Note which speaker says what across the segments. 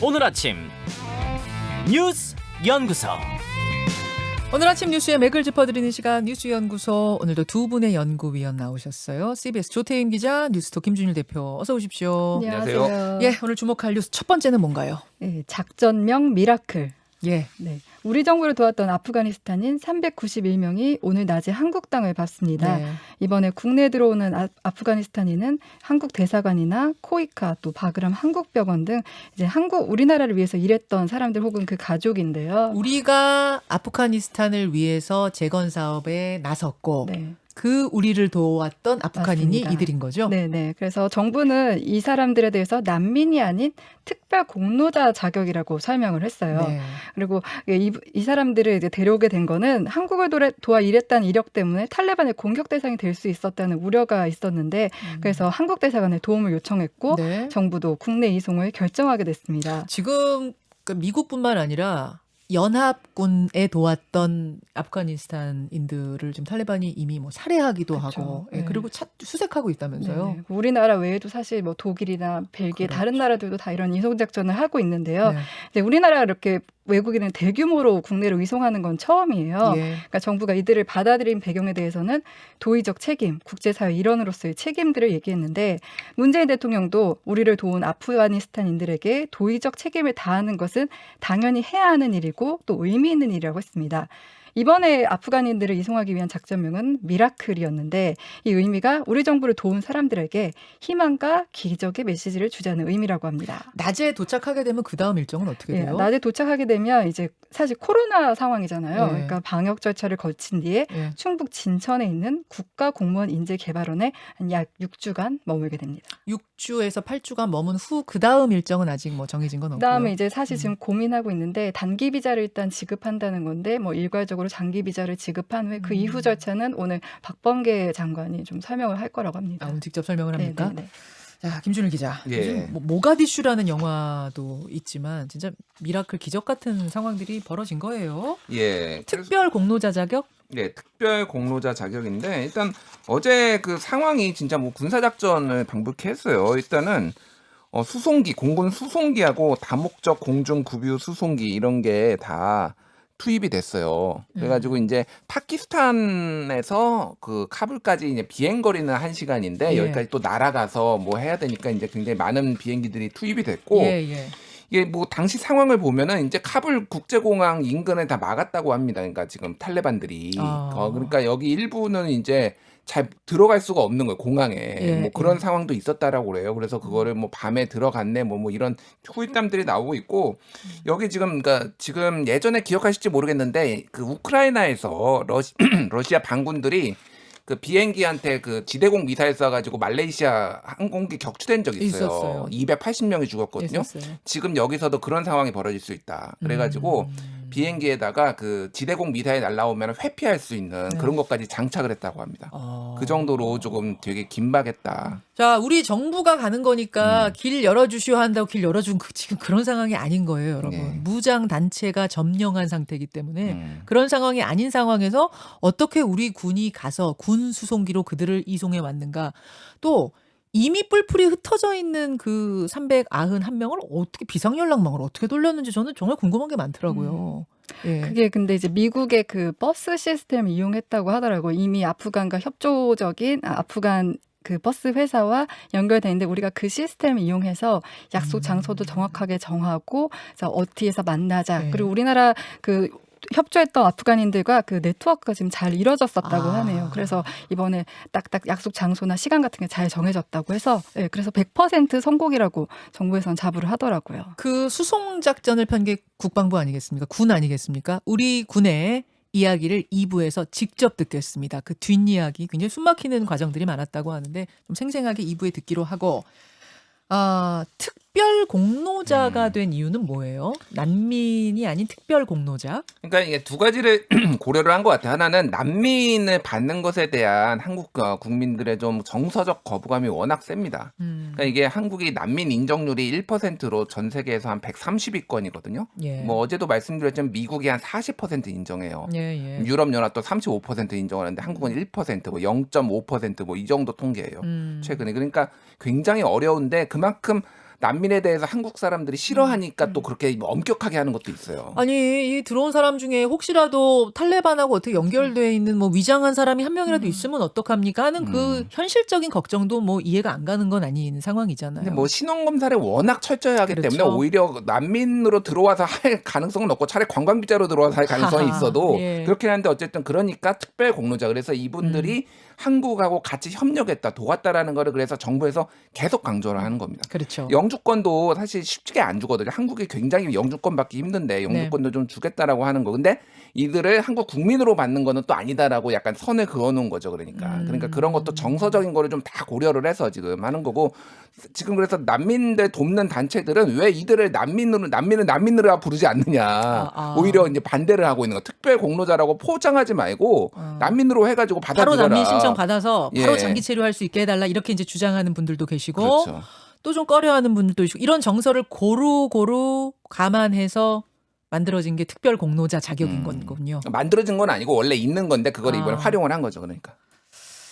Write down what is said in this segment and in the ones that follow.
Speaker 1: 오늘 아침 뉴스 연구소.
Speaker 2: 오늘 아침 뉴스의 맥을 짚어드리는 시간 뉴스연구소. 오늘도 두 분의 연구위원 나오셨어요. CBS 조태임 기자, 뉴스톱 김준일 대표, 어서 오십시오.
Speaker 3: 안녕하세요.
Speaker 2: 예, 오늘 주목할 뉴스 첫 번째는 뭔가요?
Speaker 3: 예, 작전명 미라클.
Speaker 2: 예,
Speaker 3: 네, 우리 정부를 도왔던 아프가니스탄인 391명이 오늘 낮에 한국 땅을 봤습니다.
Speaker 2: 네.
Speaker 3: 이번에 국내에 들어오는 아프가니스탄인은 한국 대사관이나 코이카 또 바그람 한국병원 등 이제 우리나라를 위해서 일했던 사람들 혹은 그 가족인데요.
Speaker 2: 우리가 아프가니스탄을 위해서 재건 사업에 나섰고
Speaker 3: 네.
Speaker 2: 그 우리를 도왔던 아프간인이
Speaker 3: 맞습니다.
Speaker 2: 이들인 거죠?
Speaker 3: 네네. 그래서 정부는 이 사람들에 대해서 난민이 아닌 특별 공로자 자격이라고 설명을 했어요.
Speaker 2: 네.
Speaker 3: 그리고 이 사람들을 이제 데려오게 된 거는 한국을 도와 일했다는 이력 때문에 탈레반의 공격 대상이 될 수 있었다는 우려가 있었는데 그래서 한국 대사관에 도움을 요청했고
Speaker 2: 네.
Speaker 3: 정부도 국내 이송을 결정하게 됐습니다.
Speaker 2: 지금 미국뿐만 아니라 연합군에 도왔던 아프가니스탄인들을 지금 탈레반이 이미 뭐 살해하기도
Speaker 3: 그렇죠.
Speaker 2: 하고, 예,
Speaker 3: 네.
Speaker 2: 그리고 수색하고 있다면서요.
Speaker 3: 네네. 우리나라 외에도 사실 뭐 독일이나 벨기에
Speaker 2: 그렇죠.
Speaker 3: 다른 나라들도 다 이런 이송 작전을 하고 있는데요.
Speaker 2: 네.
Speaker 3: 이제 우리나라가 이렇게 외국인을 대규모로 국내로 이송하는 건 처음이에요.
Speaker 2: 예.
Speaker 3: 그러니까 정부가 이들을 받아들인 배경에 대해서는 도의적 책임, 국제사회 일원으로서의 책임들을 얘기했는데 문재인 대통령도 우리를 도운 아프가니스탄인들에게 도의적 책임을 다하는 것은 당연히 해야 하는 일이고 또 의미 있는 일이라고 했습니다. 이번에 아프간인들을 이송하기 위한 작전명은 미라클이었는데 이 의미가 우리 정부를 도운 사람들에게 희망과 기적의 메시지를 주자는 의미라고 합니다.
Speaker 2: 낮에 도착하게 되면 그 다음 일정은 어떻게
Speaker 3: 예,
Speaker 2: 돼요?
Speaker 3: 낮에 도착하게 되면 이제 사실 코로나 상황이잖아요.
Speaker 2: 예.
Speaker 3: 그러니까 방역 절차를 거친 뒤에
Speaker 2: 예.
Speaker 3: 충북 진천에 있는 국가공무원 인재개발원에 약 6주간 머물게 됩니다.
Speaker 2: 6주에서 8주간 머문 후 그 다음 일정은 아직 뭐 정해진 건 없고요.
Speaker 3: 그다음에 이제 사실 지금 고민하고 있는데 단기 비자를 일단 지급한다는 건데 뭐 일괄적으로 장기 비자를 지급한 후에 그 이후 절차는 오늘 박범계 장관이 좀 설명을 할 거라고 합니다.
Speaker 2: 오늘 직접 설명을 합니까?
Speaker 3: 네네네.
Speaker 2: 자, 김준일 기자.
Speaker 4: 예.
Speaker 2: 요즘 모가디슈라는 영화도 있지만 진짜 미라클 기적 같은 상황들이 벌어진 거예요.
Speaker 4: 예.
Speaker 2: 특별 공로자 자격?
Speaker 4: 네, 특별 공로자 자격인데 일단 어제 그 상황이 진짜 뭐 군사 작전을 방불케 했어요. 일단은 수송기, 공군 수송기하고 다목적 공중 급유 수송기 이런 게 다 투입이 됐어요. 그래가지고 이제 파키스탄에서 그 카불까지 이제 비행 거리는 1시간인데
Speaker 2: 예.
Speaker 4: 여기까지 또 날아가서 뭐 해야 되니까 이제 굉장히 많은 비행기들이 투입이 됐고
Speaker 2: 예, 예.
Speaker 4: 이게 뭐 당시 상황을 보면은 이제 카불 국제공항 인근에 다 막았다고 합니다. 그러니까 지금 탈레반들이 그러니까 여기 일부는 이제 잘 들어갈 수가 없는 거예요. 공항에
Speaker 2: 예,
Speaker 4: 뭐 그런
Speaker 2: 예.
Speaker 4: 상황도 있었다라고 그래요. 그래서 그거를 뭐 밤에 들어갔네 뭐 이런 후일담들이 나오고 있고 여기 그러니까 지금 예전에 기억하실지 모르겠는데 그 우크라이나에서 러시아 반군들이 그 비행기한테 그 지대공 미사일 쏴가지고 말레이시아 항공기 격추된 적이 있어요.
Speaker 2: 있었어요.
Speaker 4: 280명이 죽었거든요.
Speaker 2: 있었어요.
Speaker 4: 지금 여기서도 그런 상황이 벌어질 수 있다. 그래가지고 비행기에다가 그 지대공 미사일 날라오면 회피할 수 있는
Speaker 2: 네.
Speaker 4: 그런 것까지 장착을 했다고 합니다. 그 정도로 조금 되게 긴박했다.
Speaker 2: 자, 우리 정부가 가는 거니까 길 열어주시오 한다고 길 열어준 지금 그런 상황이 아닌 거예요, 여러분.
Speaker 4: 네.
Speaker 2: 무장 단체가 점령한 상태이기 때문에
Speaker 4: 음.
Speaker 2: 그런 상황이 아닌 상황에서 어떻게 우리 군이 가서 군 수송기로 그들을 이송해 왔는가? 또 이미 뿔풀이 흩어져 있는 그 391명을 어떻게 비상연락망을 어떻게 돌렸는지 저는 정말 궁금한 게 많더라고요. 예.
Speaker 3: 그게 근데 이제 미국의 그 버스 시스템을 이용했다고 하더라고요. 이미 아프간과 협조적인 아프간 그 버스 회사와 연결돼 있는데 우리가 그 시스템을 이용해서 약속 장소도 정확하게 정하고 어디에서 만나자.
Speaker 2: 네.
Speaker 3: 그리고 우리나라 그 협조했던 아프간인들과 그 네트워크가 지금 잘 이뤄졌었다고 하네요. 그래서 이번에 딱딱 약속 장소나 시간 같은 게 잘 정해졌다고 해서 그래서 100% 성공이라고 정부에서는 자부를 하더라고요.
Speaker 2: 그 수송 작전을 편 게 국방부 아니겠습니까? 군 아니겠습니까? 우리 군의 이야기를 2부에서 직접 듣겠습니다. 그 뒷이야기 굉장히 숨막히는 과정들이 많았다고 하는데 좀 생생하게 2부에 듣기로 하고 특별 공로자가 된 이유는 뭐예요? 난민이 아닌 특별 공로자?
Speaker 4: 그러니까 이게 두 가지를 고려를 한 것 같아요. 하나는 난민을 받는 것에 대한 한국 국민들의 좀 정서적 거부감이 워낙 셉니다. 그러니까 이게 한국이 난민 인정률이 1%로 전 세계에서 한 130위권이거든요.
Speaker 2: 예.
Speaker 4: 뭐 어제도 말씀드렸지만 미국이 한 40% 인정해요.
Speaker 2: 예, 예.
Speaker 4: 유럽연합도 35% 인정하는데 한국은 1%, 뭐 0.5% 뭐 이 정도 통계예요. 최근에. 그러니까 굉장히 어려운데 그만큼 난민에 대해서 한국 사람들이 싫어하니까 또 그렇게 엄격하게 하는 것도 있어요.
Speaker 2: 아니 이 들어온 사람 중에 혹시라도 탈레반하고 어떻게 연결돼 있는 뭐 위장한 사람이 한 명이라도 있으면 어떡합니까 하는 그 현실적인 걱정도 뭐 이해가 안 가는 건 아닌 상황이잖아요.
Speaker 4: 근데 뭐 신원 검사를 워낙 철저히 하기
Speaker 2: 그렇죠.
Speaker 4: 때문에 오히려 난민으로 들어와서 할 가능성은 없고 차라리 관광 비자로 들어와서 할 가능성이
Speaker 2: 하하,
Speaker 4: 있어도
Speaker 2: 예.
Speaker 4: 그렇긴 한데 어쨌든 그러니까 특별 공로자 그래서 이분들이 한국하고 같이 협력했다 도왔다라는 거를 그래서 정부에서 계속 강조를 하는 겁니다.
Speaker 2: 그렇죠.
Speaker 4: 영주권도 사실 쉽게 안 주거든요. 한국이 굉장히 영주권 받기 힘든데 영주권도 좀 주겠다라고 하는 거. 근데 이들을 한국 국민으로 받는 거는 또 아니다라고 약간 선을 그어놓은 거죠. 그러니까 그런 것도 정서적인 거를 좀 다 고려를 해서 지금 하는 거고 지금 그래서 난민들 돕는 단체들은 왜 이들을 난민으로 부르지 않느냐. 오히려 이제 반대를 하고 있는 거. 특별 공로자라고 포장하지 말고 난민으로 해가지고
Speaker 2: 바로
Speaker 4: 받아들여라.
Speaker 2: 난민 신청 받아서 바로
Speaker 4: 예.
Speaker 2: 장기 체류할 수 있게 해달라 이렇게 이제 주장하는 분들도 계시고
Speaker 4: 그렇죠.
Speaker 2: 또 좀 꺼려하는 분들도 있고 이런 정서를 고루 감안해서 만들어진 게 특별 공로자 자격인 거군요.
Speaker 4: 만들어진 건 아니고 원래 있는 건데 그걸 이번에 활용을 한 거죠. 그러니까.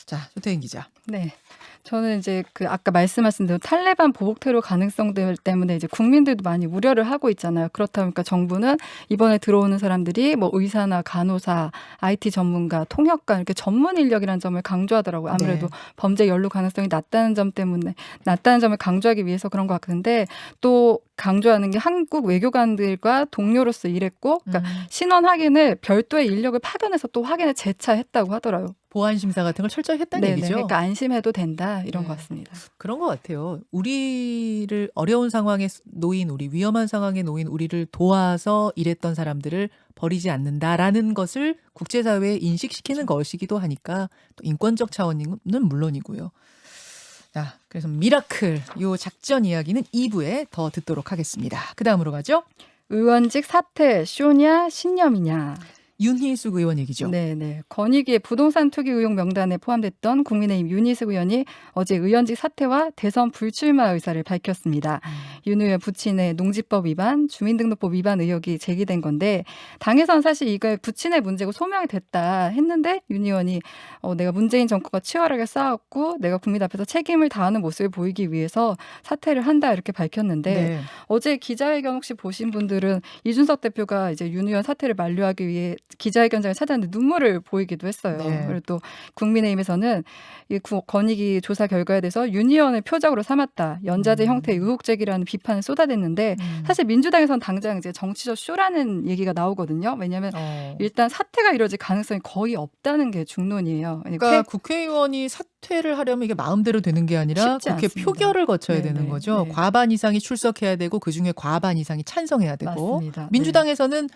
Speaker 2: 자, 조태인 기자.
Speaker 3: 네. 저는 이제 그 아까 말씀하신 대로 탈레반 보복 테러 가능성들 때문에 이제 국민들도 많이 우려를 하고 있잖아요. 그렇다 보니까 정부는 이번에 들어오는 사람들이 뭐 의사나 간호사, IT 전문가, 통역가 이렇게 전문 인력이라는 점을 강조하더라고요. 아무래도
Speaker 2: 네.
Speaker 3: 범죄 연루 가능성이 낮다는 점을 강조하기 위해서 그런 것 같은데 또 강조하는 게 한국 외교관들과 동료로서 일했고 그러니까 신원 확인을 별도의 인력을 파견해서 또 확인을 재차했다고 하더라고요.
Speaker 2: 보안 심사 같은 걸 철저히 했다는
Speaker 3: 네네.
Speaker 2: 얘기죠.
Speaker 3: 그러니까 안심해도 된다 이런
Speaker 2: 네.
Speaker 3: 것 같습니다.
Speaker 2: 그런 것 같아요. 우리를 어려운 상황에 놓인 위험한 상황에 놓인 우리를 도와서 일했던 사람들을 버리지 않는다라는 것을 국제사회에 인식시키는 것이기도 하니까 또 인권적 차원은 물론이고요. 자, 그래서 미라클 요 작전 이야기는 2부에 더 듣도록 하겠습니다. 그 다음으로 가죠.
Speaker 3: 의원직 사퇴 쇼냐 신념이냐.
Speaker 2: 윤희숙 의원 얘기죠.
Speaker 3: 네네. 건의기의 부동산 투기 의혹 명단에 포함됐던 국민의힘 윤희숙 의원이 어제 의원직 사퇴와 대선 불출마 의사를 밝혔습니다. 윤 의원 부친의 농지법 위반, 주민등록법 위반 의혹이 제기된 건데 당에서는 사실 이거 부친의 문제고 소명이 됐다 했는데 윤 의원이 내가 문재인 정권과 치열하게 싸웠고 내가 국민 앞에서 책임을 다하는 모습을 보이기 위해서 사퇴를 한다 이렇게 밝혔는데
Speaker 2: 네.
Speaker 3: 어제 기자회견 혹시 보신 분들은 이준석 대표가 이제 윤 의원 사퇴를 만료하기 위해 기자회견장을 찾았는데 눈물을 보이기도 했어요.
Speaker 2: 네.
Speaker 3: 그리고 또 국민의힘에서는 이 건의기 조사 결과에 대해서 윤 의원을 표적으로 삼았다. 연자제 형태의 의혹 제기라는 비판을 쏟아냈는데 사실 민주당에서는 당장 이제 정치적 쇼라는 얘기가 나오거든요. 왜냐하면 일단 사퇴가 이뤄질 가능성이 거의 없다는 게 중론이에요.
Speaker 2: 그러니까 국회의원이 사퇴를 하려면 이게 마음대로 되는 게 아니라
Speaker 3: 쉽지
Speaker 2: 국회
Speaker 3: 않습니다.
Speaker 2: 표결을 거쳐야
Speaker 3: 네네,
Speaker 2: 되는 거죠.
Speaker 3: 네.
Speaker 2: 과반 이상이 출석해야 되고 그중에 과반 이상이 찬성해야 되고
Speaker 3: 맞습니다.
Speaker 2: 민주당에서는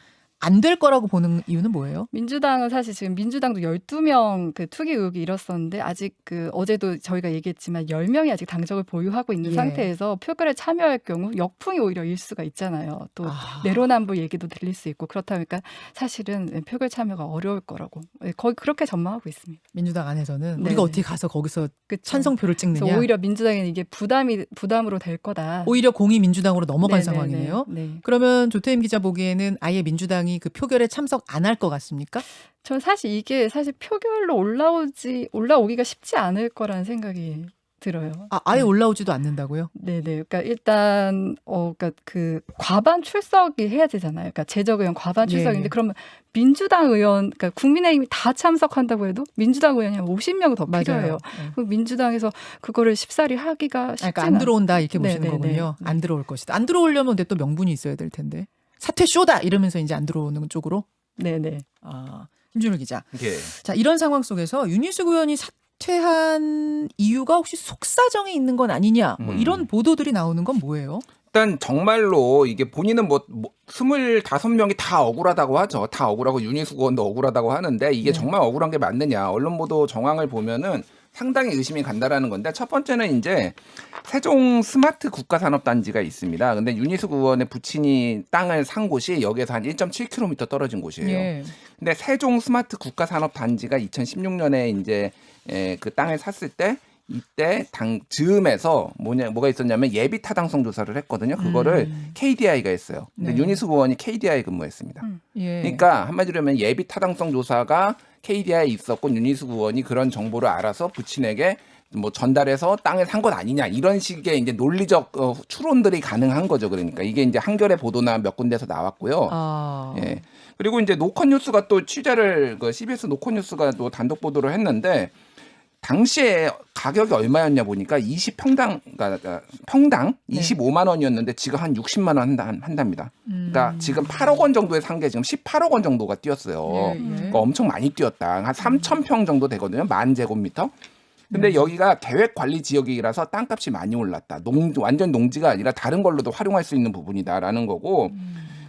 Speaker 2: 안 될 거라고 보는 이유는 뭐예요?
Speaker 3: 민주당은 사실 지금 민주당도 12명 그 투기 의혹이 일었었는데 아직 그 어제도 저희가 얘기했지만 10명이 아직 당적을 보유하고 있는
Speaker 2: 예.
Speaker 3: 상태에서 표결에 참여할 경우 역풍이 오히려 일 수가 있잖아요. 또 내로남불 얘기도 들릴 수 있고 그렇다 보니까 사실은 표결 참여가 어려울 거라고 거의 그렇게 전망하고 있습니다.
Speaker 2: 민주당 안에서는
Speaker 3: 네네.
Speaker 2: 우리가 어떻게 가서 거기서
Speaker 3: 그쵸?
Speaker 2: 찬성표를 찍느냐.
Speaker 3: 그래서 오히려 민주당에는 이게 부담으로 될 거다.
Speaker 2: 오히려 공이 민주당으로 넘어간
Speaker 3: 네네네.
Speaker 2: 상황이네요.
Speaker 3: 네.
Speaker 2: 그러면 조태임 기자 보기에는 아예 민주당이 그 표결에 참석 안 할 것 같습니까?
Speaker 3: 전 사실 이게 표결로 올라오기가 쉽지 않을 거라는 생각이 들어요.
Speaker 2: 아예 올라오지도 않는다고요?
Speaker 3: 네네. 그러니까 일단 그러니까 그 과반 출석이 해야 되잖아요. 그러니까 재적 의원 과반 출석인데
Speaker 2: 예.
Speaker 3: 그러면 민주당 의원, 그러니까 국민의힘이 다 참석한다고 해도 민주당 의원이 한 50명 더 필요해요. 그럼 민주당에서 그거를 쉽사리 하기가 쉽지
Speaker 2: 그러니까 안 들어온다 이렇게 보시는
Speaker 3: 네네네.
Speaker 2: 거군요. 안 들어올 것이다. 안 들어오려면 근데 또 명분이 있어야 될 텐데. 사퇴 쇼다 이러면서 이제 안 들어오는 쪽으로.
Speaker 3: 네네.
Speaker 2: 김준일 기자.
Speaker 4: 예.
Speaker 2: 자, 이런 상황 속에서 윤희숙 의원이 사퇴한 이유가 혹시 속사정이 있는 건 아니냐 뭐 이런 보도들이 나오는 건 뭐예요?
Speaker 4: 일단 정말로 이게 본인은 25명이 다 억울하다고 하죠. 다 억울하고 윤희숙 의원도 억울하다고 하는데 이게 정말 억울한 게 맞느냐. 언론 보도 정황을 보면은 상당히 의심이 간다라는 건데 첫 번째는 이제 세종 스마트 국가산업단지가 있습니다. 근데 윤희숙 의원의 부친이 땅을 산 곳이 여기에서 한 1.7km 떨어진 곳이에요.
Speaker 2: 예.
Speaker 4: 근데 세종 스마트 국가산업단지가 2016년에 이제 그 땅을 샀을 때 이때 즈음에서 뭐가 있었냐면 예비 타당성 조사를 했거든요. 그거를 KDI가 했어요. 근데
Speaker 2: 네.
Speaker 4: 윤희숙 의원이 KDI 근무했습니다.
Speaker 2: 예.
Speaker 4: 그러니까 한마디로 하면 예비 타당성 조사가 KDI에 있었고 윤희숙 의원이 그런 정보를 알아서 부친에게 뭐 전달해서 땅을 산 것 아니냐 이런 식의 이제 논리적 추론들이 가능한 거죠. 그러니까 이게 이제 한겨레 보도나 몇 군데서 나왔고요. 예. 그리고 이제 노컷뉴스가 또 취재를 CBS 노컷뉴스가 또 단독 보도를 했는데 당시에 가격이 얼마였냐 보니까 20평당 그러니까 평당 25만 원이었는데 지금 한 60만 원 한답니다. 그러니까 지금 8억 원 정도에 산 게 지금 18억 원 정도가 뛰었어요. 그러니까 엄청 많이 뛰었다. 한 3,000평 정도 되거든요. 10,000제곱미터. 근데 여기가 계획 관리 지역이라서 땅값이 많이 올랐다. 완전 농지가 아니라 다른 걸로도 활용할 수 있는 부분이다라는 거고.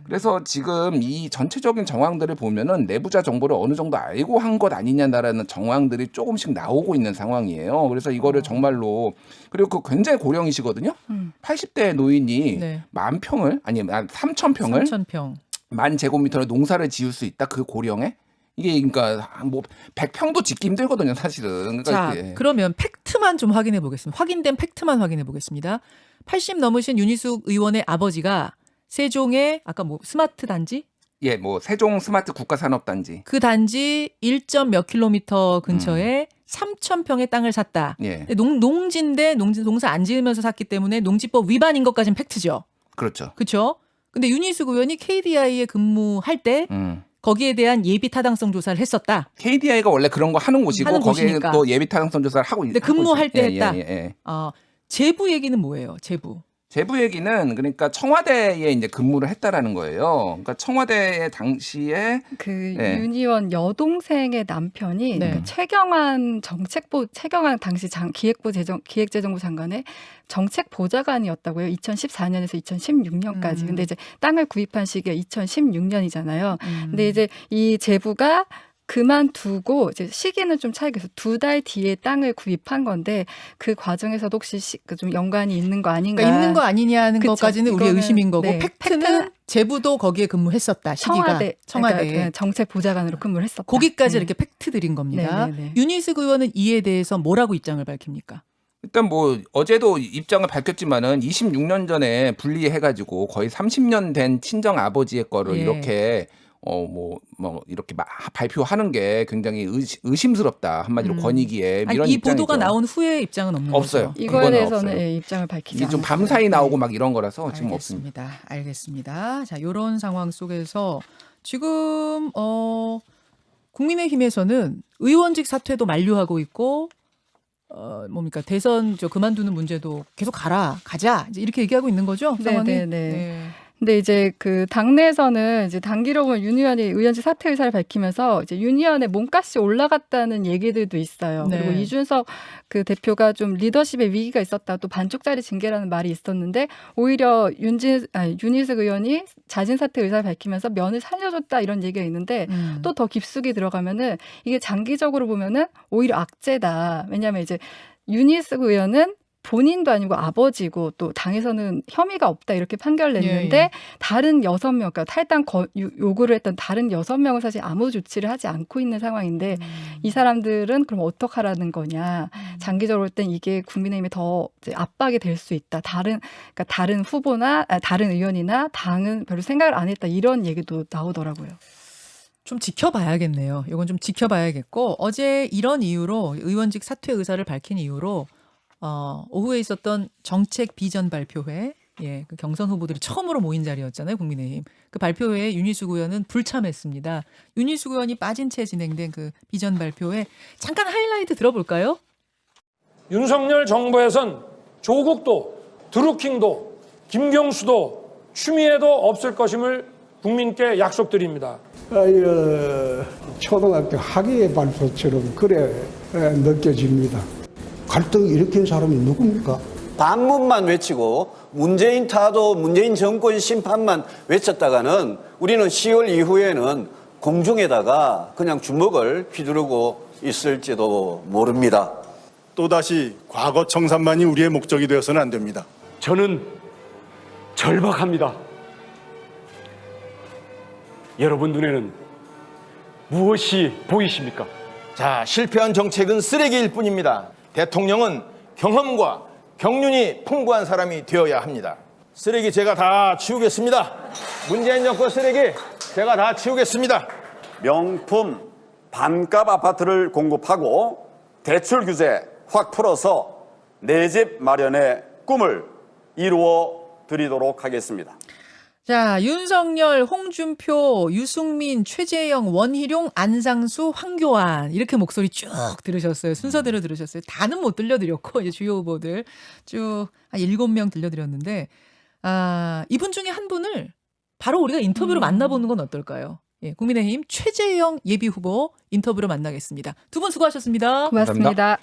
Speaker 4: 그래서 지금 이 전체적인 정황들을 보면은 내부자 정보를 어느 정도 알고 한 것 아니냐라는 정황들이 조금씩 나오고 있는 상황이에요. 그래서 이거를 정말로 그리고 그 굉장히 고령이시거든요. 80대 노인이
Speaker 2: 네.
Speaker 4: 10,000평을 아니 3,000평을
Speaker 2: 3,000평
Speaker 4: 10,000제곱미터로 농사를 지을 수 있다. 그 고령에 이게 그러니까 뭐 100평도 짓기 힘들거든요, 사실은. 그러니까
Speaker 2: 자,
Speaker 4: 이게.
Speaker 2: 그러면 팩트만 좀 확인해 보겠습니다. 확인된 팩트만 확인해 보겠습니다. 80 넘으신 윤희숙 의원의 아버지가 세종의 아까 뭐 스마트 단지?
Speaker 4: 예, 뭐 세종 스마트 국가산업단지.
Speaker 2: 그 단지 1점 몇 킬로미터 근처에 3,000평의 땅을 샀다.
Speaker 4: 예.
Speaker 2: 농지인데 농사 안 지으면서 샀기 때문에 농지법 위반인 것까지는 팩트죠.
Speaker 4: 그렇죠.
Speaker 2: 그렇죠? 근데 윤희숙 의원이 KDI에 근무할 때 거기에 대한 예비 타당성 조사를 했었다.
Speaker 4: KDI가 원래 그런 거 하는 곳이고
Speaker 2: 하는
Speaker 4: 거기에
Speaker 2: 곳이니까.
Speaker 4: 또 예비 타당성 조사를 하고
Speaker 2: 근데 근무할 때 했다.
Speaker 4: 예.
Speaker 2: 제부 얘기는 뭐예요? 제부.
Speaker 4: 제부 얘기는 그러니까 청와대에 이제 근무를 했다라는 거예요. 그러니까 청와대 당시에
Speaker 3: 그
Speaker 4: 네.
Speaker 3: 윤 의원 여동생의 남편이
Speaker 2: 네.
Speaker 3: 그 최경환 당시 기획재정부 장관의 정책 보좌관이었다고요. 2014년에서 2016년까지. 근데 이제 땅을 구입한 시기가 2016년이잖아요. 근데 이제 이 제부가 그만두고 이제 시기는 좀 차이가 있어요. 2달 뒤에 땅을 구입한 건데 그 과정에서도 혹시 좀 연관이 있는 거 아닌가?
Speaker 2: 그러니까 있는 거 아니냐는
Speaker 3: 그쵸.
Speaker 2: 것까지는 우리의
Speaker 3: 이거는,
Speaker 2: 의심인 거고
Speaker 3: 네.
Speaker 2: 팩트는 제부도 거기에 근무했었다. 시기가 청와대에.
Speaker 3: 그러니까 정책 보좌관으로 근무를 했었다.
Speaker 2: 거기까지 이렇게 팩트 드린 겁니다.
Speaker 3: 네네네.
Speaker 2: 윤희숙 의원은 이에 대해서 뭐라고 입장을 밝힙니까?
Speaker 4: 일단 뭐 어제도 입장을 밝혔지만은 26년 전에 분리해가지고 거의 30년 된 친정 아버지의 거를
Speaker 2: 예.
Speaker 4: 이렇게 이렇게 발표하는 게 굉장히 의심스럽다 한마디로 권익위에
Speaker 2: 아니,
Speaker 4: 이런
Speaker 2: 이
Speaker 4: 입장이죠.
Speaker 2: 보도가 나온 후에 입장은 없는
Speaker 4: 없어요.
Speaker 2: 거죠.
Speaker 3: 이거에
Speaker 4: 그거는
Speaker 3: 대해서는
Speaker 4: 없어요.
Speaker 3: 예, 입장을 밝히지
Speaker 4: 이게 좀
Speaker 3: 않았어요.
Speaker 4: 밤사이 나오고
Speaker 3: 네.
Speaker 4: 막 이런 거라서 지금 없습니다.
Speaker 2: 알겠습니다. 자, 이런 상황 속에서 지금 국민의힘에서는 의원직 사퇴도 만류하고 있고 뭡니까 대선 그만두는 문제도 계속 가자 이제 이렇게 얘기하고 있는 거죠. 상황이.
Speaker 3: 네. 근데 이제 그 당내에서는 이제 단기로 보면 윤 의원이 의원직 사퇴 의사를 밝히면서 이제 윤 의원의 몸값이 올라갔다는 얘기들도 있어요.
Speaker 2: 네.
Speaker 3: 그리고 이준석 그 대표가 좀 리더십에 위기가 있었다. 또 반쪽짜리 징계라는 말이 있었는데 오히려 윤희숙 의원이 자진 사퇴 의사를 밝히면서 면을 살려줬다 이런 얘기가 있는데 또 더 깊숙이 들어가면은 이게 장기적으로 보면은 오히려 악재다. 왜냐하면 이제 윤희숙 의원은 본인도 아니고 아버지고 또 당에서는 혐의가 없다 이렇게 판결을 냈는데
Speaker 2: 예.
Speaker 3: 다른 6명, 그러니까 탈당 요구를 했던 다른 6명은 사실 아무 조치를 하지 않고 있는 상황인데 이 사람들은 그럼 어떡하라는 거냐. 장기적으로 볼 땐 이게 국민의힘에 더 이제 압박이 될 수 있다. 그러니까 다른 후보나 다른 의원이나 당은 별로 생각을 안 했다. 이런 얘기도 나오더라고요.
Speaker 2: 좀 지켜봐야겠네요. 이건 좀 지켜봐야겠고 어제 이런 이유로 의원직 사퇴 의사를 밝힌 이유로 오후에 있었던 정책 비전 발표회, 그 경선 후보들이 처음으로 모인 자리였잖아요, 국민의힘. 그 발표회에 윤희숙 의원은 불참했습니다. 윤희숙 의원이 빠진 채 진행된 그 비전 발표회 잠깐 하이라이트 들어볼까요?
Speaker 5: 윤석열 정부에선 조국도 드루킹도 김경수도 추미애도 없을 것임을 국민께 약속드립니다.
Speaker 6: 초등학교 학예의 발표처럼 그래 느껴집니다. 갈등이 일으킨 사람이 누굽니까?
Speaker 7: 반문만 외치고 문재인 타도 문재인 정권 심판만 외쳤다가는 우리는 10월 이후에는 공중에다가 그냥 주먹을 휘두르고 있을지도 모릅니다.
Speaker 8: 또다시 과거 청산만이 우리의 목적이 되어서는 안 됩니다.
Speaker 9: 저는 절박합니다. 여러분 눈에는 무엇이 보이십니까?
Speaker 10: 자, 실패한 정책은 쓰레기일 뿐입니다. 대통령은 경험과 경륜이 풍부한 사람이 되어야 합니다. 쓰레기 제가 다 치우겠습니다. 문재인 정권 쓰레기 제가 다 치우겠습니다.
Speaker 11: 명품 반값 아파트를 공급하고 대출 규제 확 풀어서 내 집 마련의 꿈을 이루어 드리도록 하겠습니다.
Speaker 2: 자, 윤석열, 홍준표, 유승민, 최재형, 원희룡, 안상수, 황교안 이렇게 목소리 쭉 들으셨어요. 순서대로 들으셨어요. 다는 못 들려드렸고 이제 주요 후보들 쭉 한 7명 들려드렸는데 이분 중에 한 분을 바로 우리가 인터뷰로 만나보는 건 어떨까요? 예, 국민의힘 최재형 예비후보 인터뷰로 만나겠습니다. 두 분 수고하셨습니다.
Speaker 3: 고맙습니다.